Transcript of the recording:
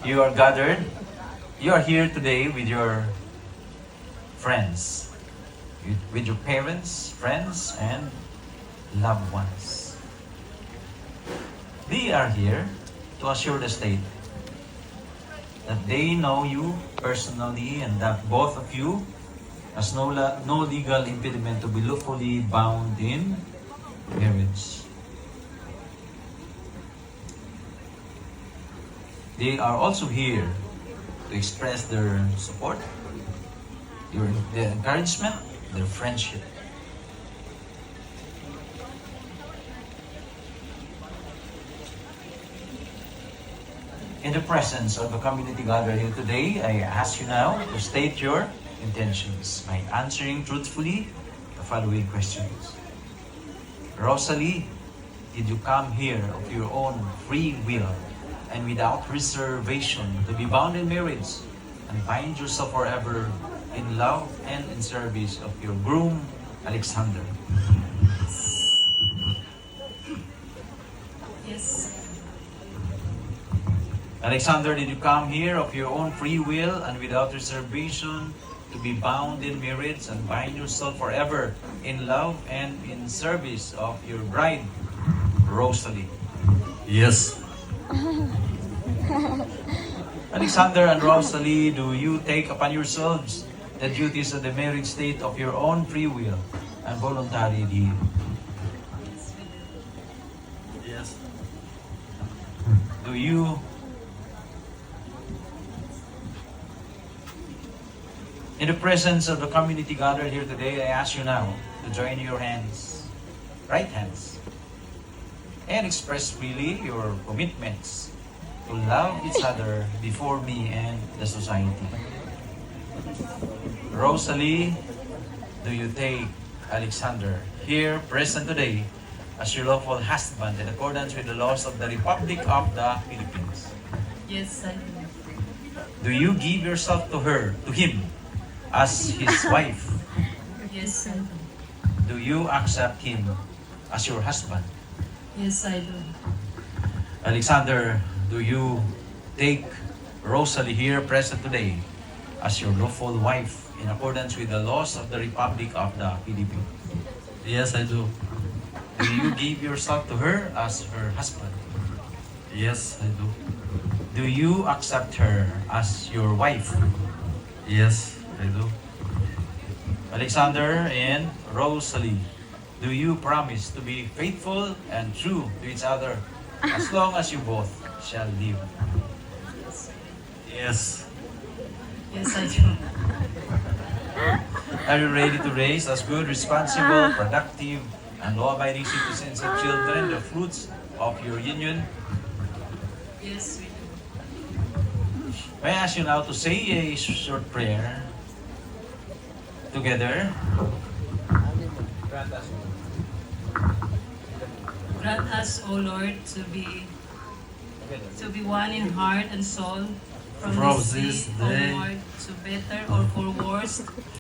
You are gathered. You are here today with your friends, with your parents, friends, and loved ones. They are here to assure the state that they know you personally and that both of you has no legal impediment to be lawfully bound in marriage. They are also here to express their support, their encouragement, their friendship. In the presence of the community gathered here today, I ask you now to state your intentions by answering truthfully the following questions. Rosalie, did you come here of your own free will and without reservation to be bound in marriage and bind yourself forever in love and in service of your groom, Alexander? Yes. Alexander, did you come here of your own free will and without reservation to be bound in marriage and bind yourself forever in love and in service of your bride, Rosalie? Yes. Alexander and Rosalie, do you take upon yourselves the duties of the marriage state of your own free will and voluntary deed? Yes. Do you In the presence of the community gathered here today, I ask you now to join your hands, right hands, and express freely your commitments to love each other before me and the society. Rosalie, do you take Alexander, here present today, as your lawful husband in accordance with the laws of the Republic of the Philippines? Yes, I do. Do you give yourself to him, as his wife? Yes, I do. Do you accept him as your husband? Yes, I do. Alexander, do you take Rosalie here present today as your lawful wife in accordance with the laws of the Republic of the Philippines? Yes, I do. Do you give yourself to her as her husband? Yes, I do. Do you accept her as your wife? Yes, I do. Alexander and Rosalie, do you promise to be faithful and true to each other as long as you both shall live? Yes. Yes, I do. Are you ready to raise as good, responsible, productive, and law-abiding citizens and children the fruits of your union? Yes, we do. May I ask you now to say a short prayer together. Grant us, O Lord, to be one in heart and soul from From this this day day onward, to better or for worse,